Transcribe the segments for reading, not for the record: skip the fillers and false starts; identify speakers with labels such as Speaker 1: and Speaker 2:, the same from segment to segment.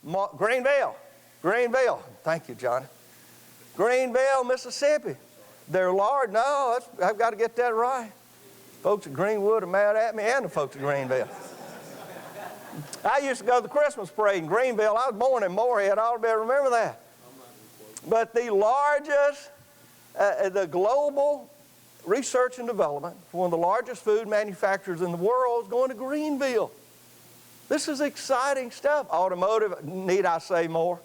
Speaker 1: Greenville. Greenville. Thank you, Johnny. Greenville, Mississippi. They're large. No, I've got to get that right. Folks at Greenwood are mad at me, and the folks at Greenville. I used to go to the Christmas parade in Greenville. I was born in Moorhead. I ought to be able to remember that. But the largest, the global research and development for one of the largest food manufacturers in the world is going to Greenville. This is exciting stuff. Automotive, need I say more?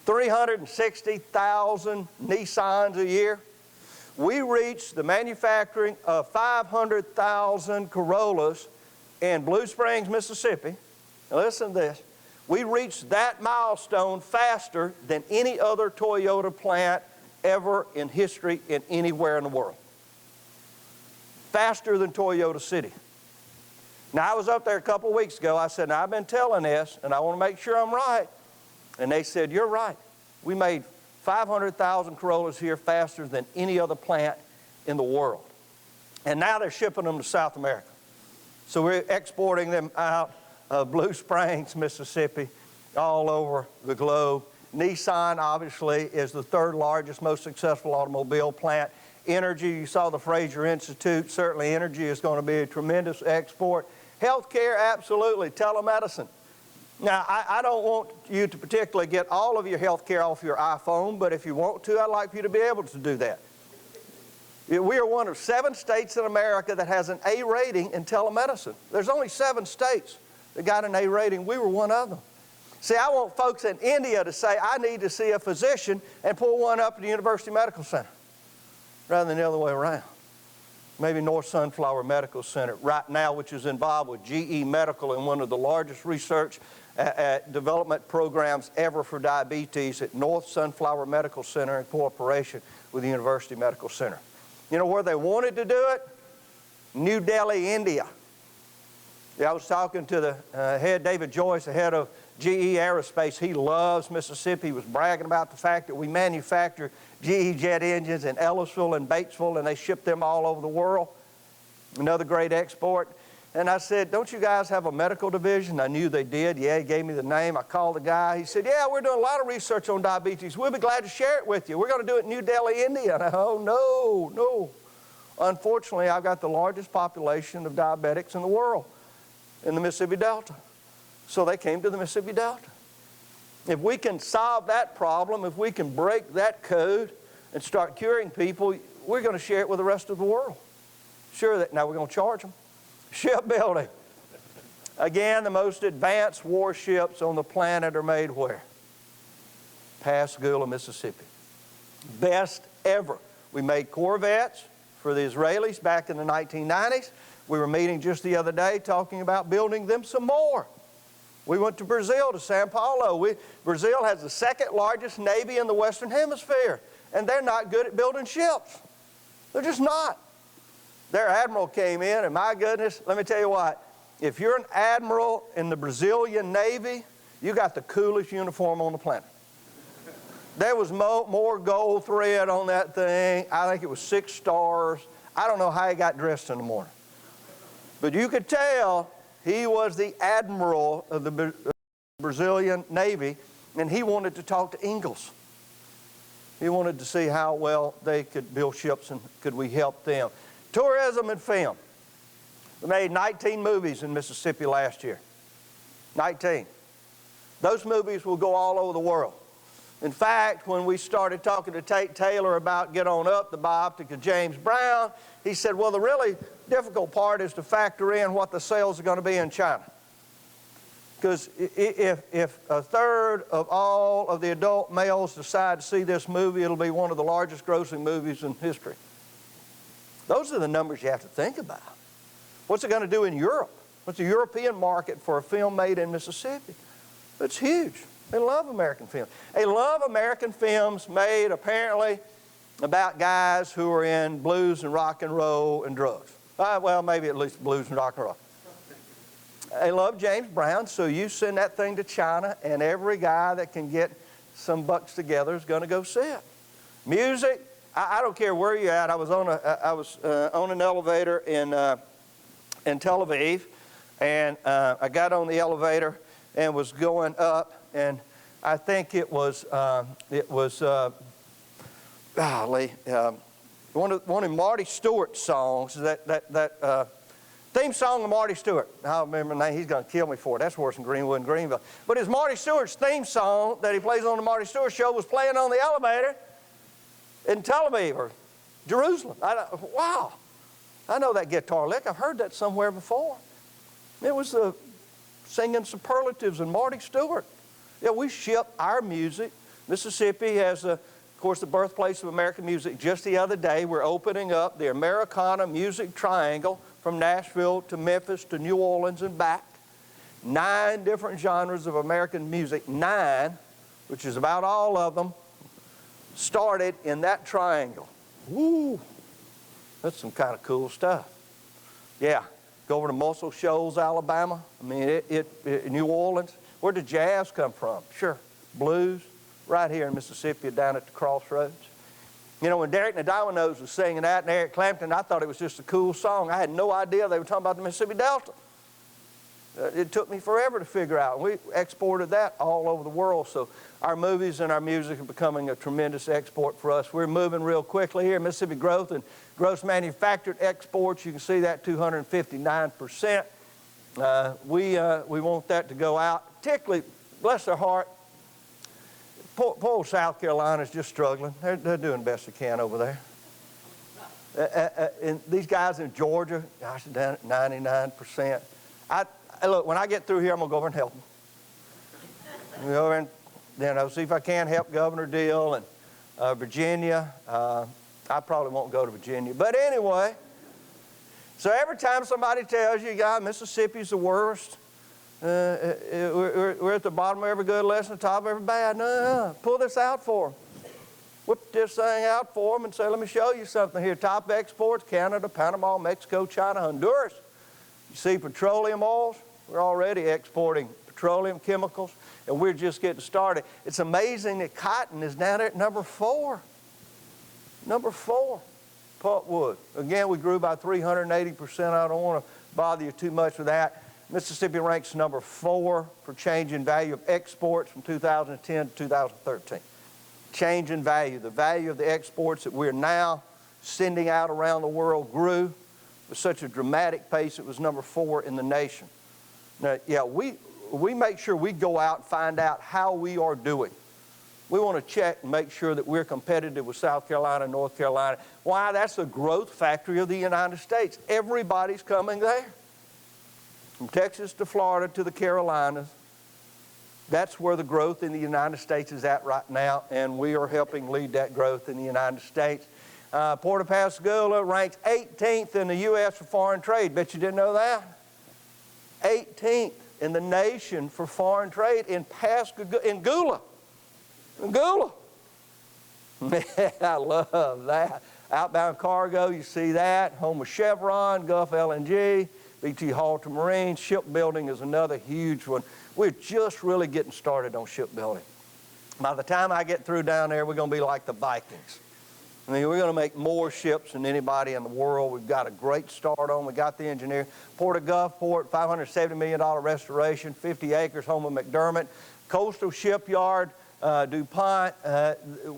Speaker 1: 360,000 Nissans a year. We reached the manufacturing of 500,000 Corollas in Blue Springs, Mississippi. Now listen to this. We reached that milestone faster than any other Toyota plant ever in history in anywhere in the world. Faster than Toyota City. Now, I was up there a couple of weeks ago. I said, now, I've been telling this, and I want to make sure I'm right. And they said, you're right. We made 500,000 Corollas here faster than any other plant in the world. And now they're shipping them to South America. So we're exporting them out of Blue Springs, Mississippi, all over the globe. Nissan, obviously, is the third largest, most successful automobile plant. Energy, you saw the Fraser Institute. Certainly energy is going to be a tremendous export. Healthcare, absolutely. Telemedicine. Now, I don't want you to particularly get all of your health care off your iPhone, but if you want to, I'd like you to be able to do that. We are one of 7 states in America that has an A rating in telemedicine. There's only 7 states that got an A rating. We were one of them. See, I want folks in India to say, I need to see a physician, and pull one up at the University Medical Center, rather than the other way around. Maybe North Sunflower Medical Center right now, which is involved with GE Medical in one of the largest research development programs ever for diabetes at North Sunflower Medical Center in cooperation with the University Medical Center. You know where they wanted to do it? New Delhi, India. Yeah, I was talking to the head, David Joyce, the head of GE Aerospace. He loves Mississippi. He was bragging about the fact that we manufacture GE jet engines in Ellisville and Batesville, and they ship them all over the world. Another great export. And I said, don't you guys have a medical division? I knew they did. Yeah, he gave me the name. I called the guy. He said, yeah, we're doing a lot of research on diabetes. We'll be glad to share it with you. We're going to do it in New Delhi, India. And oh, no. Unfortunately, I've got the largest population of diabetics in the world in the Mississippi Delta. So they came to the Mississippi Delta. If we can solve that problem, if we can break that code and start curing people, we're going to share it with the rest of the world. Sure, that now we're going to charge them. Shipbuilding. Again, the most advanced warships on the planet are made where? Pascagoula, Mississippi. Best ever. We made corvettes for the Israelis back in the 1990s. We were meeting just the other day talking about building them some more. We went to Brazil, to Sao Paulo. Brazil has the second largest navy in the Western Hemisphere, and they're not good at building ships. They're just not. Their admiral came in, and my goodness, let me tell you what, if you're an admiral in the Brazilian Navy, you got the coolest uniform on the planet. There was more gold thread on that thing. I think it was 6 stars. I don't know how he got dressed in the morning. But you could tell he was the admiral of the Brazilian Navy, and he wanted to talk to Ingalls. He wanted to see how well they could build ships and could we help them. Tourism and film. We made 19 movies in Mississippi last year. 19. Those movies will go all over the world. In fact, when we started talking to Tate Taylor about Get On Up, the biopic of James Brown, he said, well, the really difficult part is to factor in what the sales are going to be in China. Because if a third of all of the adult males decide to see this movie, it'll be one of the largest grossing movies in history. Those are the numbers you have to think about. What's it going to do in Europe? What's the European market for a film made in Mississippi? It's huge. They love American films. They love American films made apparently about guys who are in blues and rock and roll and drugs. Well, maybe at least blues and rock and roll. They love James Brown, so you send that thing to China, and every guy that can get some bucks together is going to go see it. Music, I don't care where you're at. I was on an elevator in Tel Aviv, and I got on the elevator and was going up, and I think it was golly, one of Marty Stewart's songs, that theme song of Marty Stewart. I don't remember the name. He's going to kill me for it. That's worse than Greenwood and Greenville. But it's Marty Stewart's theme song that he plays on the Marty Stewart Show was playing on the elevator in Tel Aviv or Jerusalem. Wow. I know that guitar lick. I've heard that somewhere before. It was singing superlatives and Marty Stewart. Yeah, we ship our music. Mississippi has, of course, the birthplace of American music. Just the other day, we're opening up the Americana Music Triangle from Nashville to Memphis to New Orleans and back. 9 different genres of American music, 9, which is about all of them, started in that triangle. Woo! That's some kind of cool stuff. Yeah, go over to Muscle Shoals, Alabama. I mean, New Orleans. Where did jazz come from? Sure, blues, right here in Mississippi, down at the crossroads. You know, when Derek and the Dominoes was singing that, and Eric Clapton, I thought it was just a cool song. I had no idea they were talking about the Mississippi Delta. It took me forever to figure out. We exported that all over the world, so our movies and our music are becoming a tremendous export for us. We're moving real quickly here. Mississippi growth and gross manufactured exports, you can see that 259%. We want that to go out, particularly, bless their heart, poor South Carolina's just struggling. They're doing the best they can over there. And these guys in Georgia, gosh, they're down at 99%. Look, when I get through here, I'm going to go over and help them. Go over and see if I can help Governor Deal and Virginia. I probably won't go to Virginia. But anyway, so every time somebody tells you, God, Mississippi's the worst, we're at the bottom of every good lesson, the top of every bad. No, pull this out for them. Whip this thing out for them and say, let me show you something here. Top exports, Canada, Panama, Mexico, China, Honduras. You see petroleum oils, we're already exporting petroleum chemicals, and we're just getting started. It's amazing that cotton is down there at number 4. Number 4, pulpwood. Again, we grew by 380%. I don't want to bother you too much with that. Mississippi ranks number 4 for change in value of exports from 2010 to 2013. Change in value. The value of the exports that we're now sending out around the world grew with such a dramatic pace. It was number 4 in the nation. Now, yeah, we make sure we go out and find out how we are doing. We want to check and make sure that we're competitive with South Carolina, North Carolina. Why? That's the growth factory of the United States. Everybody's coming there. From Texas to Florida to the Carolinas. That's where the growth in the United States is at right now, and we are helping lead that growth in the United States. Port of Pascagoula ranks 18th in the U.S. for foreign trade. Bet you didn't know that? 18th in the nation for foreign trade in Gula. Gula. I love that. Outbound cargo, you see that. Home of Chevron, Gulf LNG, BT Halter Marine. Shipbuilding is another huge one. We're just really getting started on shipbuilding. By the time I get through down there, we're going to be like the Vikings. I mean, we're going to make more ships than anybody in the world. We've got a great start on. We got the engineer. Port of Gulfport, $570 million restoration, 50 acres, home of McDermott. Coastal Shipyard, DuPont.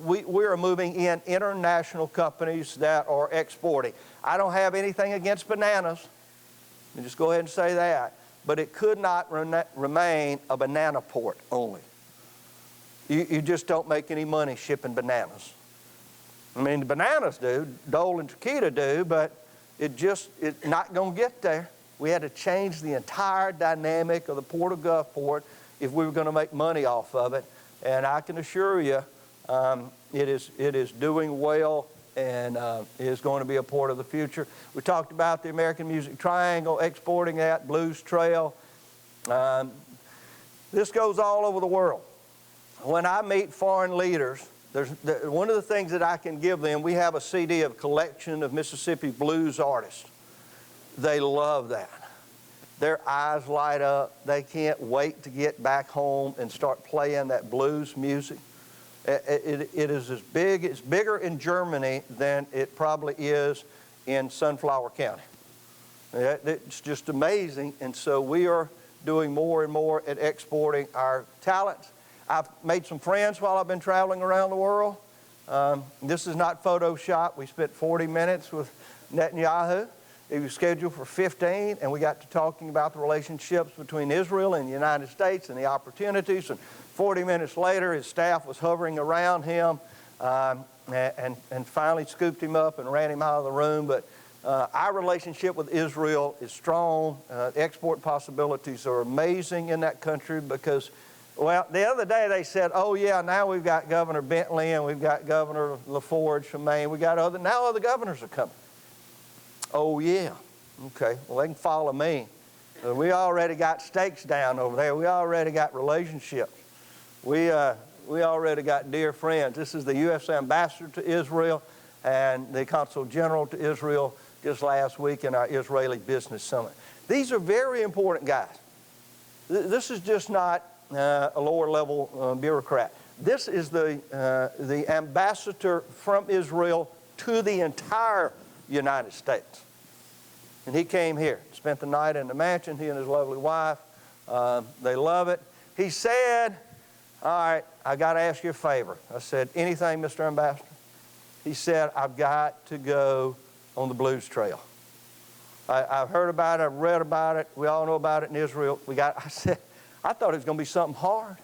Speaker 1: We are moving in international companies that are exporting. I don't have anything against bananas. Let me just go ahead and say that. But it could not remain a banana port only. You just don't make any money shipping bananas. I mean, the bananas do, Dole and Chiquita do, but it's not going to get there. We had to change the entire dynamic of the Port of Gulfport if we were going to make money off of it. And I can assure you, it is doing well and is going to be a port of the future. We talked about the American Music Triangle, exporting that, Blues Trail. This goes all over the world. When I meet foreign leaders, one of the things that I can give them, we have a CD of collection of Mississippi blues artists. They love that. Their eyes light up. They can't wait to get back home and start playing that blues music. It is as big, it's bigger in Germany than it probably is in Sunflower County. It's just amazing, and so we are doing more and more at exporting our talents. I've made some friends while I've been traveling around the world. This is not Photoshop. We spent 40 minutes with Netanyahu. He was scheduled for 15, and we got to talking about the relationships between Israel and the United States and the opportunities. And 40 minutes later, his staff was hovering around him and finally scooped him up and ran him out of the room. But our relationship with Israel is strong. Export possibilities are amazing in that country because, well, the other day they said, oh, yeah, now we've got Governor Bentley and we've got Governor LaForge from Maine. Now other governors are coming. Oh, yeah. Okay. Well, they can follow me. We already got stakes down over there. We already got relationships. We already got dear friends. This is the U.S. ambassador to Israel and the consul general to Israel just last week in our Israeli Business Summit. These are very important guys. This is just not a lower-level bureaucrat. This is the ambassador from Israel to the entire United States. And he came here, spent the night in the mansion, he and his lovely wife. They love it. He said, all right, I got to ask you a favor. I said, anything, Mr. Ambassador? He said, I've got to go on the Blues Trail. I've heard about it, I've read about it, we all know about it in Israel. I said, I thought it was going to be something hard.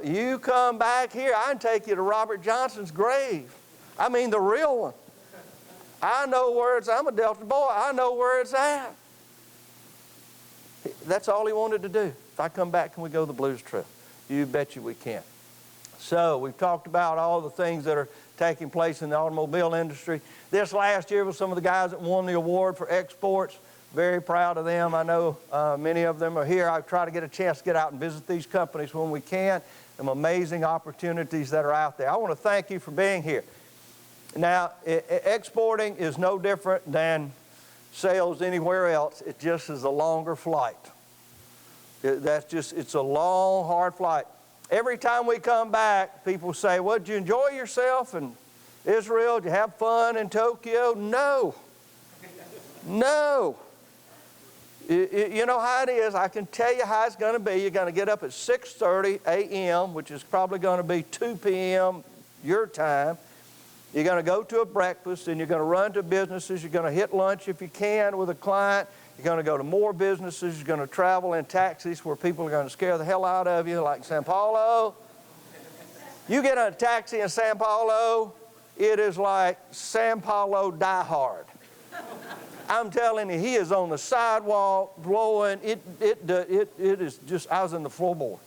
Speaker 1: You come back here, I can take you to Robert Johnson's grave. I mean, the real one. I know where it's, I'm a Delta boy, I know where it's at. That's all he wanted to do. If I come back, can we go to the Blues Trail? You bet you we can. So we've talked about all the things that are taking place in the automobile industry. This last year was some of the guys that won the award for exports. Very proud of them. I know many of them are here. I try to get a chance to get out and visit these companies when we can. Some amazing opportunities that are out there. I want to thank you for being here. Now, exporting is no different than sales anywhere else. It just is a longer flight. It's a long, hard flight. Every time we come back, people say, well, did you enjoy yourself in Israel? Did you have fun in Tokyo? No. No. You know how it is. I can tell you how it's going to be. You're going to get up at 6:30 a.m., which is probably going to be 2 p.m. your time. You're going to go to a breakfast, and you're going to run to businesses. You're going to hit lunch if you can with a client. You're going to go to more businesses. You're going to travel in taxis where people are going to scare the hell out of you, like Sao Paulo. You get in a taxi in Sao Paulo, it is like Sao Paulo Die Hard. I'm telling you, he is on the sidewalk blowing. It is just, I was in the floorboard.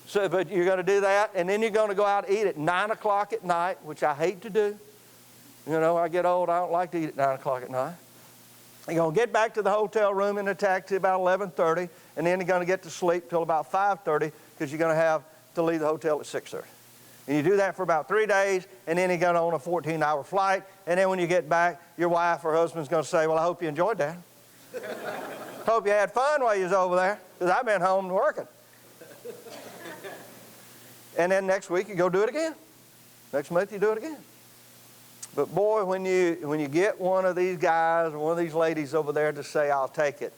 Speaker 1: So, but you're going to do that, and then you're going to go out and eat at 9 o'clock at night, which I hate to do. You know, I get old, I don't like to eat at 9 o'clock at night. You're going to get back to the hotel room in a taxi about 11:30, and then you're going to get to sleep till about 5:30 because you're going to have to leave the hotel at 6:30. And you do that for about 3 days, and then you go on a 14-hour flight, and then when you get back, your wife or husband's going to say, well, I hope you enjoyed that. Hope you had fun while you was over there, because I've been home working. And then next week you go do it again. Next month you do it again. But boy, when you get one of these guys or one of these ladies over there to say, I'll take it,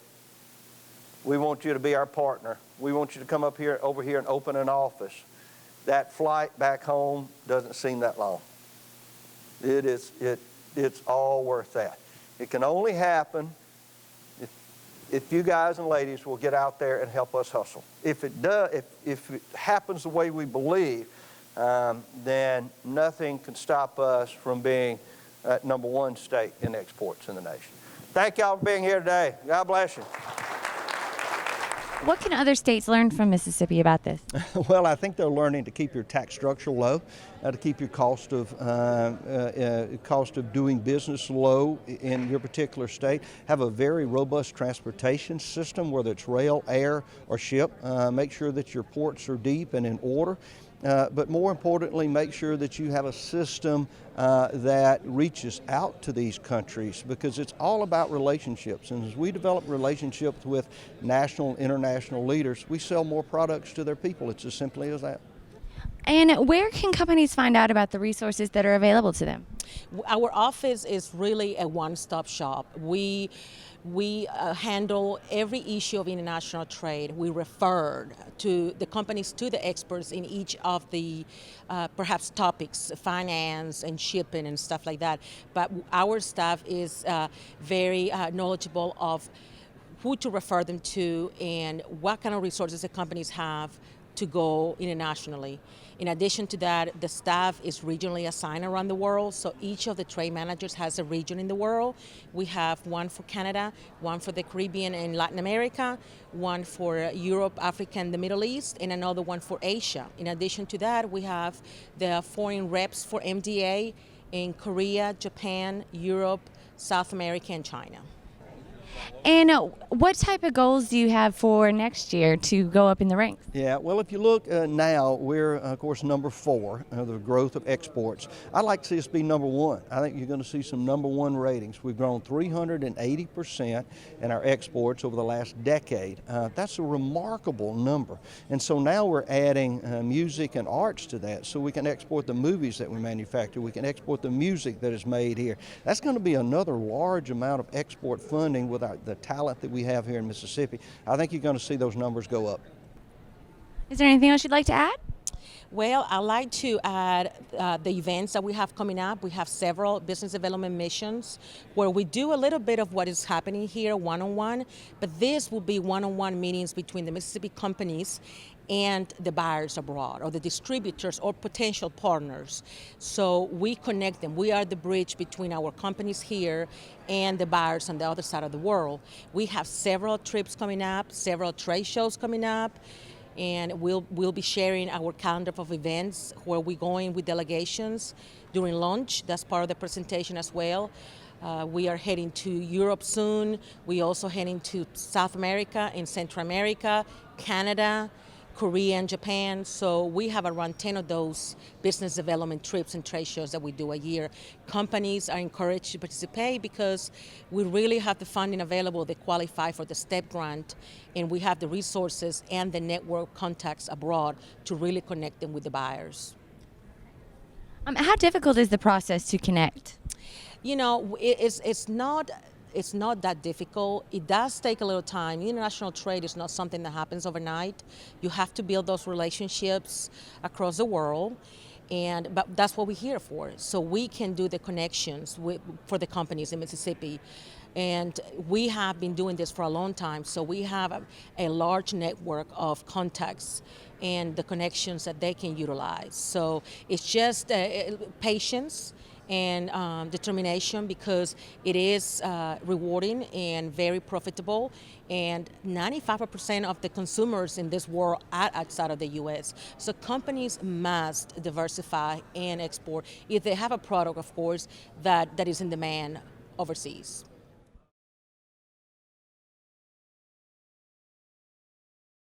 Speaker 1: we want you to be our partner. We want you to come over here and open an office. That flight back home doesn't seem that long. It's all worth that. It can only happen if you guys and ladies will get out there and help us hustle. If it does, if it happens the way we believe, then nothing can stop us from being #1 state in exports in the nation. Thank y'all for being here today. God bless you.
Speaker 2: What can other states learn from Mississippi about this?
Speaker 1: Well, I think they're learning to keep your tax structure low, to keep your cost of doing business low in your particular state. Have a very robust transportation system, whether it's rail, air, or ship. Make sure that your ports are deep and in order. But more importantly, make sure that you have a system that reaches out to these countries, because it's all about relationships. And as we develop relationships with national and international leaders, we sell more products to their people. It's as simply as that.
Speaker 2: And where can companies find out about the resources that are available to them?
Speaker 3: Our office is really a one-stop shop. We We handle every issue of international trade. We refer to the companies, to the experts in each of the perhaps topics, finance and shipping and stuff like that. But our staff is very knowledgeable of who to refer them to and what kind of resources the companies have to go internationally. In addition to that, the staff is regionally assigned around the world, so each of the trade managers has a region in the world. We have one for Canada, one for the Caribbean and Latin America, one for Europe, Africa, and the Middle East, and another one for Asia. In addition to that, we have the foreign reps for MDA in Korea, Japan, Europe, South America, and China.
Speaker 2: And what type of goals do you have for next year to go up in the ranks?
Speaker 1: Yeah, well, if you look now, we're, of course, number 4, the growth of exports. I'd like to see us be number 1. I think you're going to see some number 1 ratings. We've grown 380% in our exports over the last decade. That's a remarkable number. And so now we're adding music and arts to that, so we can export the movies that we manufacture. We can export the music that is made here. That's going to be another large amount of export funding with the talent that we have here in Mississippi. I think you're going to see those numbers go up.
Speaker 2: Is there anything else you'd like to add?
Speaker 3: Well, I'd like to add the events that we have coming up. We have several business development missions where we do a little bit of what is happening here one-on-one, but this will be one-on-one meetings between the Mississippi companies and the buyers abroad, or the distributors or potential partners. So we connect them. We are the bridge between our companies here and the buyers on the other side of the world. We have several trips coming up, several trade shows coming up, and we'll be sharing our calendar of events where we're going with delegations during lunch. That's part of the presentation as well. We are heading to Europe soon. We're also heading to South America and Central America, Canada, Korea, and Japan. So we have around 10 of those business development trips and trade shows that we do a year. Companies are encouraged to participate because we really have the funding available. They qualify for the STEP grant, and we have the resources and the network contacts abroad to really connect them with the buyers.
Speaker 2: How difficult is the process to connect?
Speaker 3: You know, it's not that difficult. It does take a little time. International trade is not something that happens overnight. You have to build those relationships across the world, but that's what we're here for. So we can do the connections for the companies in Mississippi. And we have been doing this for a long time, so we have a large network of contacts and the connections that they can utilize. So it's just patience and determination, because it is rewarding and very profitable, and 95% of the consumers in this world are outside of the U.S. So companies must diversify and export if they have a product, of course, that is in demand overseas.